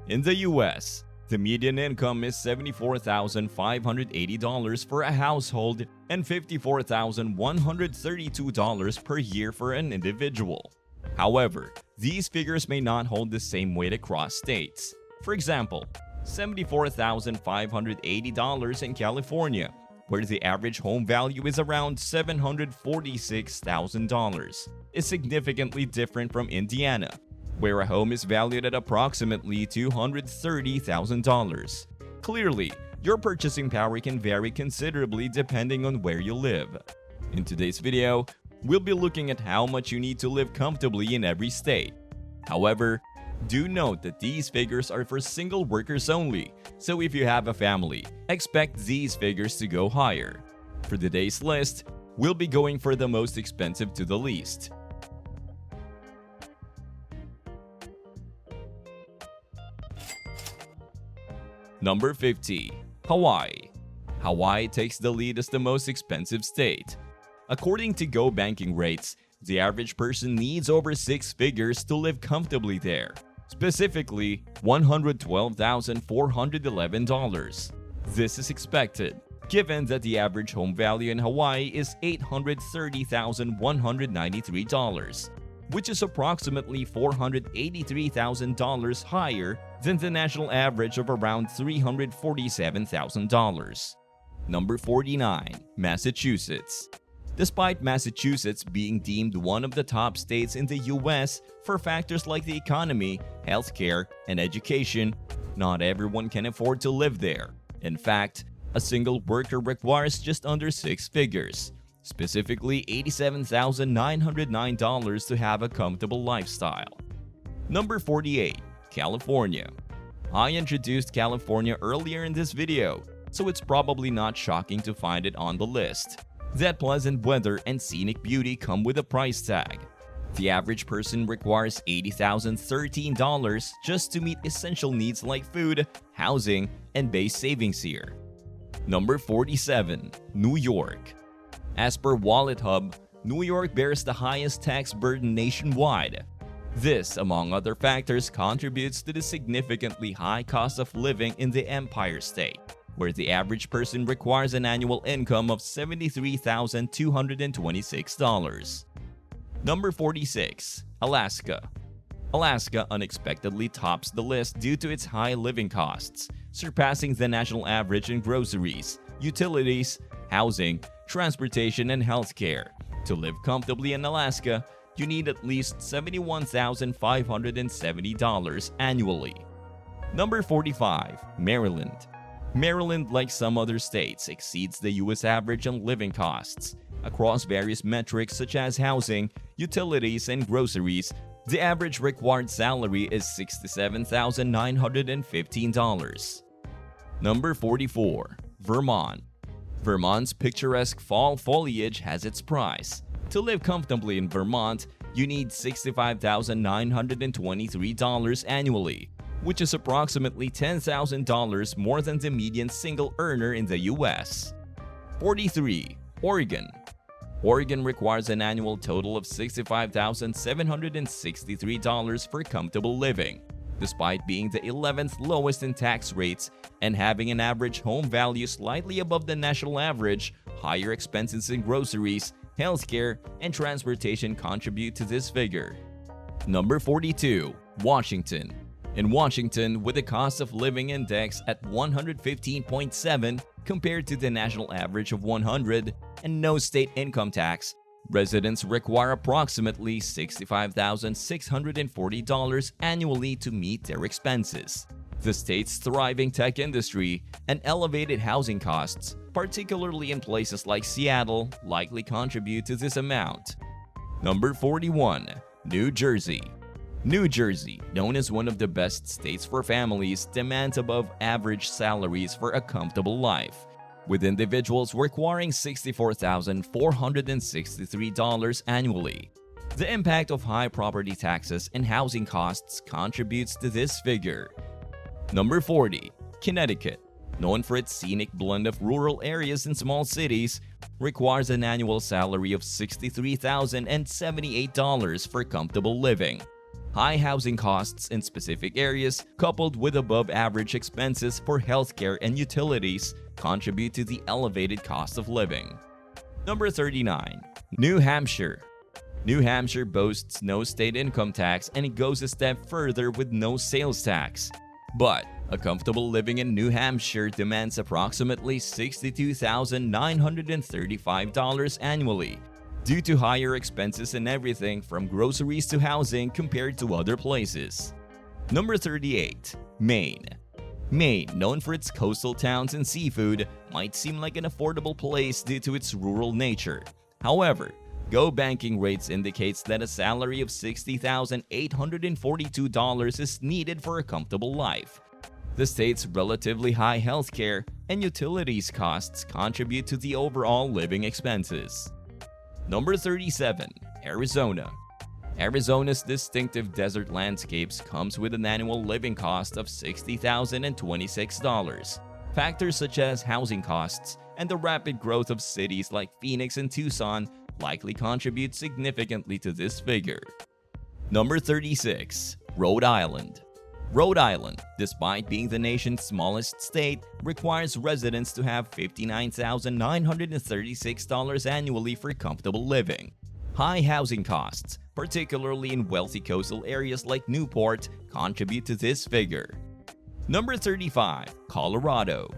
In the US, the median income is $74,580 for a household and $54,132 per year for an individual. However, these figures may not hold the same weight across states. For example, $74,580 in California, where the average home value is around $746,000, is significantly different from Indiana, where a home is valued at approximately $230,000. Clearly, your purchasing power can vary considerably depending on where you live. In today's video, we'll be looking at how much you need to live comfortably in every state. However, do note that these figures are for single workers only, so if you have a family, expect these figures to go higher. For today's list, we'll be going for the most expensive to the least. Number 50. Hawaii. Hawaii takes the lead as the most expensive state. According to Go Banking Rates, the average person needs over 6 figures to live comfortably there, specifically $112,411. This is expected, given that the average home value in Hawaii is $830,193, which is approximately $483,000 higher than the national average of around $347,000. Number 49. Massachusetts. Despite Massachusetts being deemed one of the top states in the US for factors like the economy, healthcare, and education, not everyone can afford to live there. In fact, a single worker requires just under 6 figures, specifically $87,909 to have a comfortable lifestyle. Number 48. California. I introduced California earlier in this video, so it's probably not shocking to find it on the list. That pleasant weather and scenic beauty come with a price tag. The average person requires $80,013 just to meet essential needs like food, housing, and base savings here. Number 47. New York. As per Wallet Hub, New York bears the highest tax burden nationwide. This, among other factors, contributes to the significantly high cost of living in the Empire State, where the average person requires an annual income of $73,226. Number 46. Alaska. Alaska unexpectedly tops the list due to its high living costs, surpassing the national average in groceries, utilities, housing, transportation, and healthcare. To live comfortably in Alaska, you need at least $71,570 annually. Number 45. Maryland. Maryland, like some other states, exceeds the US average in living costs. Across various metrics such as housing, utilities, and groceries, the average required salary is $67,915. Number 44. Vermont. Vermont's picturesque fall foliage has its price. To live comfortably in Vermont, you need $65,923 annually, which is approximately $10,000 more than the median single earner in the US. 43. Oregon. Oregon requires an annual total of $65,763 for comfortable living. Despite being the 11th lowest in tax rates and having an average home value slightly above the national average, higher expenses in groceries, healthcare, and transportation contribute to this figure. Number 42. Washington. In Washington, with a cost of living index at 115.7 compared to the national average of 100 and no state income tax, residents require approximately $65,640 annually to meet their expenses. The state's thriving tech industry and elevated housing costs, particularly in places like Seattle, likely contribute to this amount. Number 41. New Jersey. New Jersey, known as one of the best states for families, demands above average salaries for a comfortable life, with individuals requiring $64,463 annually. The impact of high property taxes and housing costs contributes to this figure. Number 40. Connecticut, known for its scenic blend of rural areas and small cities, requires an annual salary of $63,078 for comfortable living. High housing costs in specific areas, coupled with above-average expenses for healthcare and utilities, contribute to the elevated cost of living. Number 39. New Hampshire. New Hampshire boasts no state income tax, and it goes a step further with no sales tax. But a comfortable living in New Hampshire demands approximately $62,935 annually, due to higher expenses in everything from groceries to housing compared to other places. Number 38. Maine. Maine, known for its coastal towns and seafood, might seem like an affordable place due to its rural nature. However, Go Banking Rates indicates that a salary of $60,842 is needed for a comfortable life. The state's relatively high healthcare and utilities costs contribute to the overall living expenses. Number 37. Arizona. Arizona's distinctive desert landscapes comes with an annual living cost of $60,026. Factors such as housing costs and the rapid growth of cities like Phoenix and Tucson likely contribute significantly to this figure. Number 36. Rhode Island. Rhode Island, despite being the nation's smallest state, requires residents to have $59,936 annually for comfortable living. High housing costs, particularly in wealthy coastal areas like Newport, contribute to this figure. Number 35. Colorado.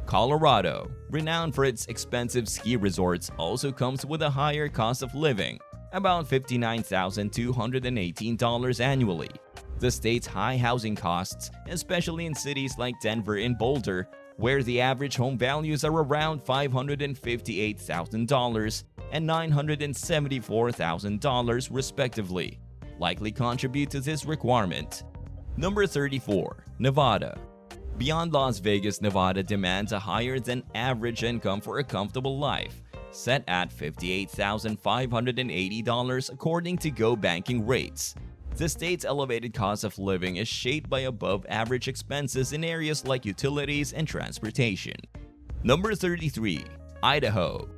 Colorado, renowned for its expensive ski resorts, also comes with a higher cost of living, about $59,218 annually. The state's high housing costs, especially in cities like Denver and Boulder, where the average home values are around $558,000 and $974,000 respectively, likely contribute to this requirement. Number 34. Nevada. Beyond Las Vegas, Nevada demands a higher than average income for a comfortable life, set at $58,580 according to Go Banking Rates. The state's elevated cost of living is shaped by above-average expenses in areas like utilities and transportation. Number 33. Idaho.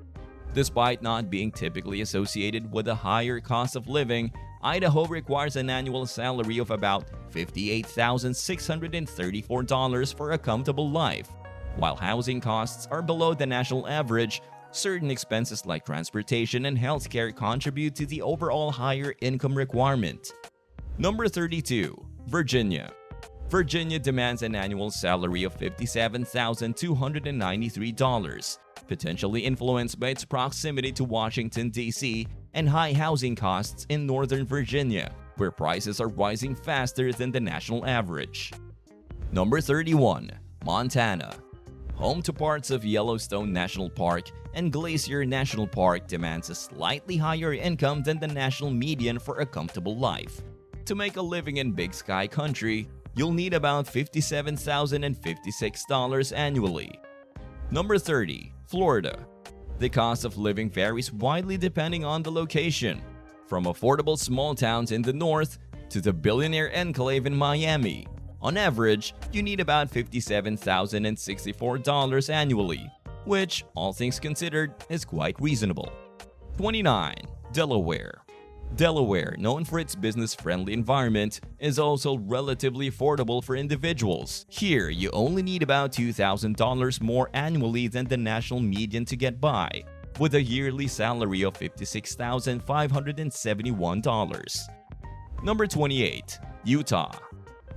Despite not being typically associated with a higher cost of living, Idaho requires an annual salary of about $58,634 for a comfortable life. While housing costs are below the national average, certain expenses like transportation and healthcare contribute to the overall higher income requirement. Number 32. Virginia. Virginia demands an annual salary of $57,293, potentially influenced by its proximity to Washington, D.C., and high housing costs in Northern Virginia, where prices are rising faster than the national average. Number 31. Montana. Home to parts of Yellowstone National Park and Glacier National Park, demands a slightly higher income than the national median for a comfortable life. To make a living in Big Sky Country, you'll need about $57,056 annually. Number 30. Florida. The cost of living varies widely depending on the location, from affordable small towns in the north to the billionaire enclave in Miami. On average, you need about $57,064 annually, which, all things considered, is quite reasonable. 29. Delaware. Delaware, known for its business-friendly environment, is also relatively affordable for individuals. Here, you only need about $2,000 more annually than the national median to get by, with a yearly salary of $56,571. Number 28. Utah.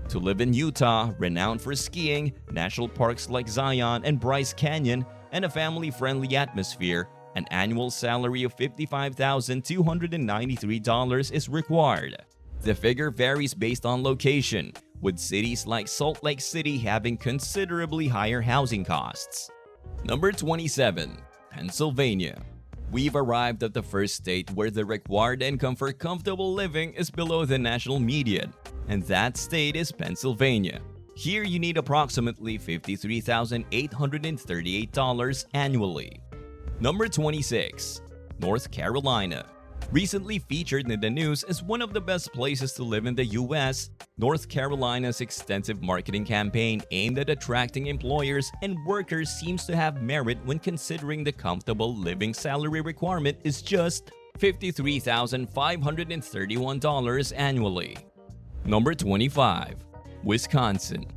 To live in Utah, renowned for skiing, national parks like Zion and Bryce Canyon, and a family-friendly atmosphere, an annual salary of $55,293 is required. The figure varies based on location, with cities like Salt Lake City having considerably higher housing costs. Number 27. Pennsylvania. We've arrived at the first state where the required income for comfortable living is below the national median, and that state is Pennsylvania. Here you need approximately $53,838 annually. Number 26. North Carolina. Recently featured in the news as one of the best places to live in the US, North Carolina's extensive marketing campaign aimed at attracting employers and workers seems to have merit when considering the comfortable living salary requirement is just $53,531 annually. Number 25. Wisconsin.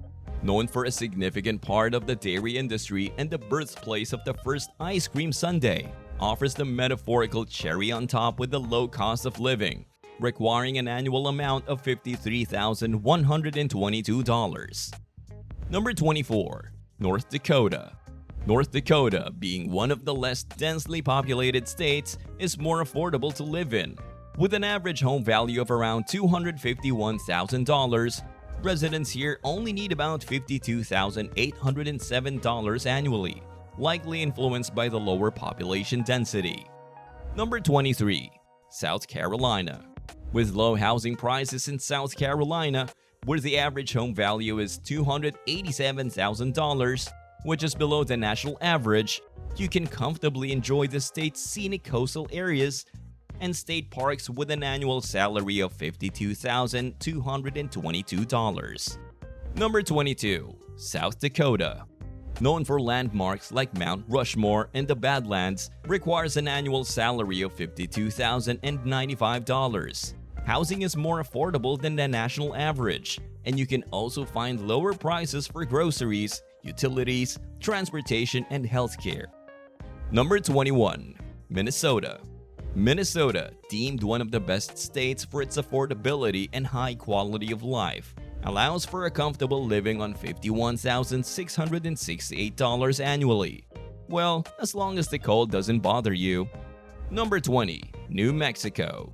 Known for a significant part of the dairy industry and the birthplace of the first ice cream sundae, offers the metaphorical cherry on top with the low cost of living, requiring an annual amount of $53,122. Number 24. North Dakota. North Dakota, being one of the less densely populated states, is more affordable to live in. With an average home value of around $251,000, residents here only need about $52,807 annually, likely influenced by the lower population density. Number 23. South Carolina. With low housing prices in South Carolina, where the average home value is $287,000, which is below the national average, you can comfortably enjoy the state's scenic coastal areas and state parks with an annual salary of $52,222. Number 22. South Dakota. Known for landmarks like Mount Rushmore and the Badlands, requires an annual salary of $52,095. Housing is more affordable than the national average, and you can also find lower prices for groceries, utilities, transportation, and healthcare. Number 21. Minnesota. Minnesota, deemed one of the best states for its affordability and high quality of life, allows for a comfortable living on $51,668 annually. Well, as long as the cold doesn't bother you. Number 20. New Mexico.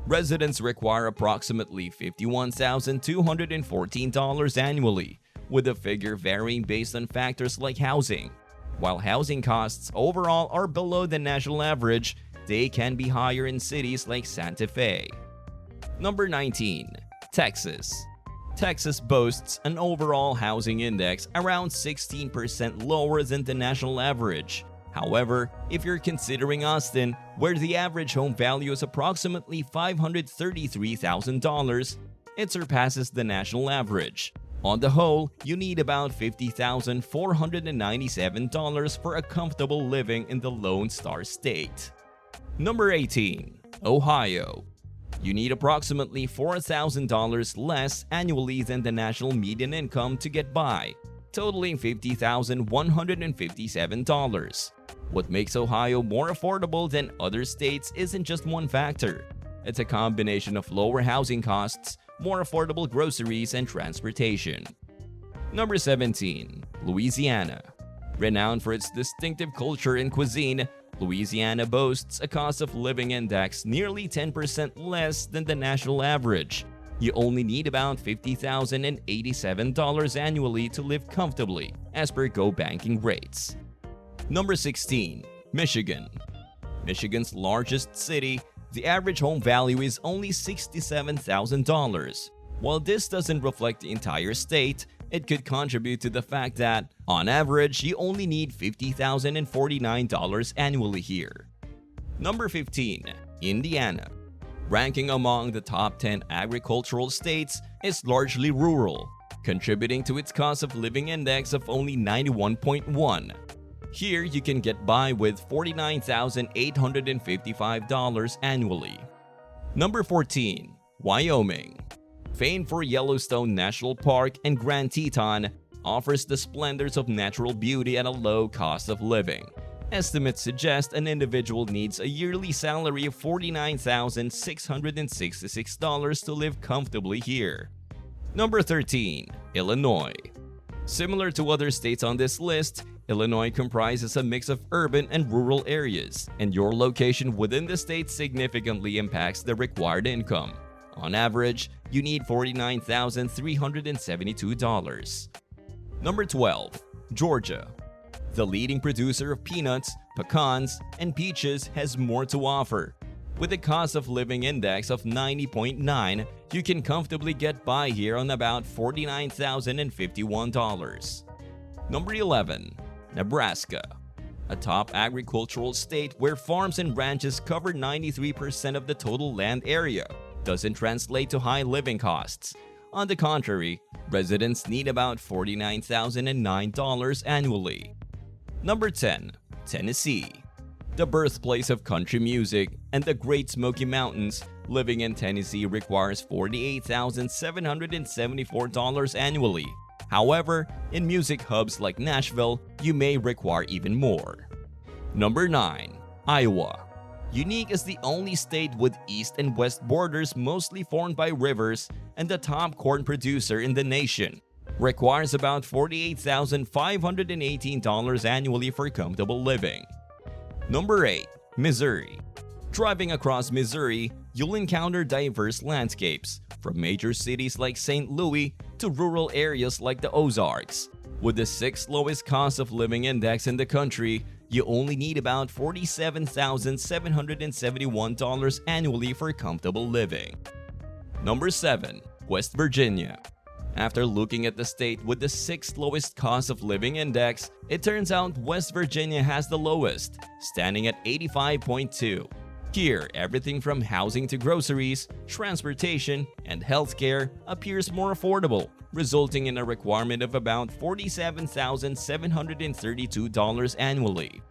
Residents require approximately $51,214 annually, with the figure varying based on factors like housing. While housing costs overall are below the national average, they can be higher in cities like Santa Fe. Number 19. Texas. Texas boasts an overall housing index around 16% lower than the national average. However, if you're considering Austin, where the average home value is approximately $533,000, it surpasses the national average. On the whole, you need about $50,497 for a comfortable living in the Lone Star State. Number 18. Ohio. You need approximately $4,000 less annually than the national median income to get by, totaling $50,157. What makes Ohio more affordable than other states isn't just one factor. It's a combination of lower housing costs, more affordable groceries, and transportation. Number 17. Louisiana. Renowned for its distinctive culture and cuisine, Louisiana boasts a cost of living index nearly 10% less than the national average. You only need about $50,087 annually to live comfortably, as per Go Banking rates. Number 16. Michigan. Michigan's largest city, the average home value is only $67,000. While this doesn't reflect the entire state, it could contribute to the fact that, on average, you only need $50,049 annually here. Number 15. Indiana. Ranking among the top 10 agricultural states, is largely rural, contributing to its cost of living index of only 91.1. Here, you can get by with $49,855 annually. Number 14. Wyoming. Famed for Yellowstone National Park and Grand Teton, offers the splendors of natural beauty at a low cost of living. Estimates suggest an individual needs a yearly salary of $49,666 to live comfortably here. Number 13. Illinois. Similar to other states on this list, Illinois comprises a mix of urban and rural areas, and your location within the state significantly impacts the required income. On average, you need $49,372. Number 12. Georgia. The leading producer of peanuts, pecans, and peaches has more to offer. With a cost of living index of 90.9, you can comfortably get by here on about $49,051. Number 11. Nebraska. A top agricultural state where farms and ranches cover 93% of the total land area, doesn't translate to high living costs. On the contrary, residents need about $49,009 annually. Number 10. Tennessee. The birthplace of country music and the Great Smoky Mountains, living in Tennessee requires $48,774 annually. However, in music hubs like Nashville, you may require even more. Number 9. Iowa. Unique as the only state with east and west borders mostly formed by rivers and the top corn producer in the nation, requires about $48,518 annually for comfortable living. Number 8. Missouri. Driving across Missouri, you'll encounter diverse landscapes, from major cities like St. Louis to rural areas like the Ozarks. With the 6th lowest cost of living index in the country, you only need about $47,771 annually for comfortable living. Number 7. West Virginia. After looking at the state with the 6th lowest cost of living index, it turns out West Virginia has the lowest, standing at 85.2. Here, everything from housing to groceries, transportation, and healthcare appears more affordable, resulting in a requirement of about $47,732 annually.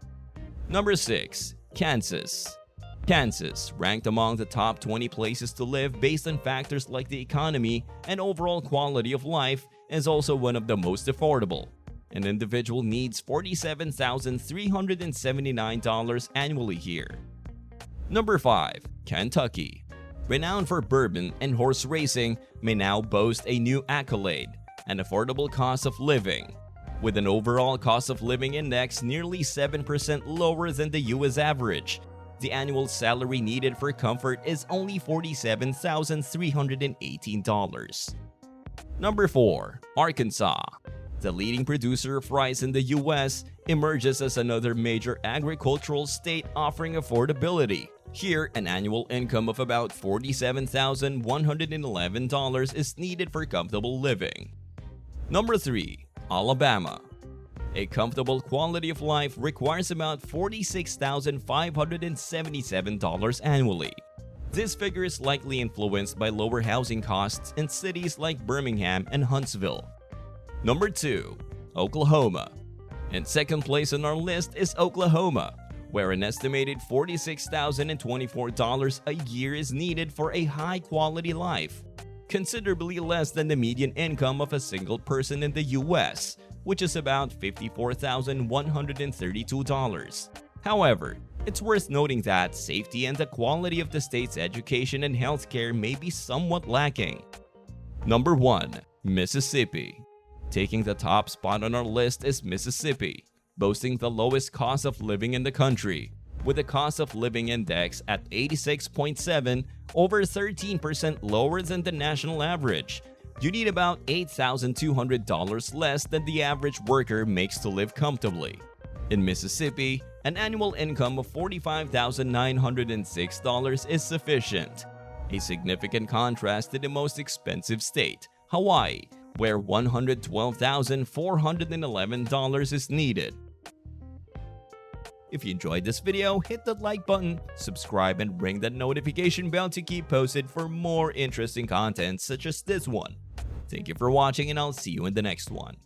Number 6. Kansas. Kansas, ranked among the top 20 places to live based on factors like the economy and overall quality of life, is also one of the most affordable. An individual needs $47,379 annually here. Number 5. Kentucky. Renowned for bourbon and horse racing, may now boast a new accolade, an affordable cost of living. With an overall cost of living index nearly 7% lower than the US average, the annual salary needed for comfort is only $47,318. Number 4. Arkansas. The leading producer of rice in the US, emerges as another major agricultural state offering affordability. Here, an annual income of about $47,111 is needed for comfortable living. Number 3. Alabama. A comfortable quality of life requires about $46,577 annually. This figure is likely influenced by lower housing costs in cities like Birmingham and Huntsville. Number 2. Oklahoma. In second place on our list is Oklahoma, where an estimated $46,024 a year is needed for a high-quality life, considerably less than the median income of a single person in the US, which is about $54,132. However, it's worth noting that safety and the quality of the state's education and healthcare may be somewhat lacking. Number 1. Mississippi. Taking the top spot on our list is Mississippi, boasting the lowest cost of living in the country, with a cost of living index at 86.7, over 13% lower than the national average. You need about $8,200 less than the average worker makes to live comfortably. In Mississippi, an annual income of $45,906 is sufficient, a significant contrast to the most expensive state, Hawaii, where $112,411 is needed. If you enjoyed this video, hit that like button, subscribe, and ring that notification bell to keep posted for more interesting content such as this one. Thank you for watching, and I'll see you in the next one.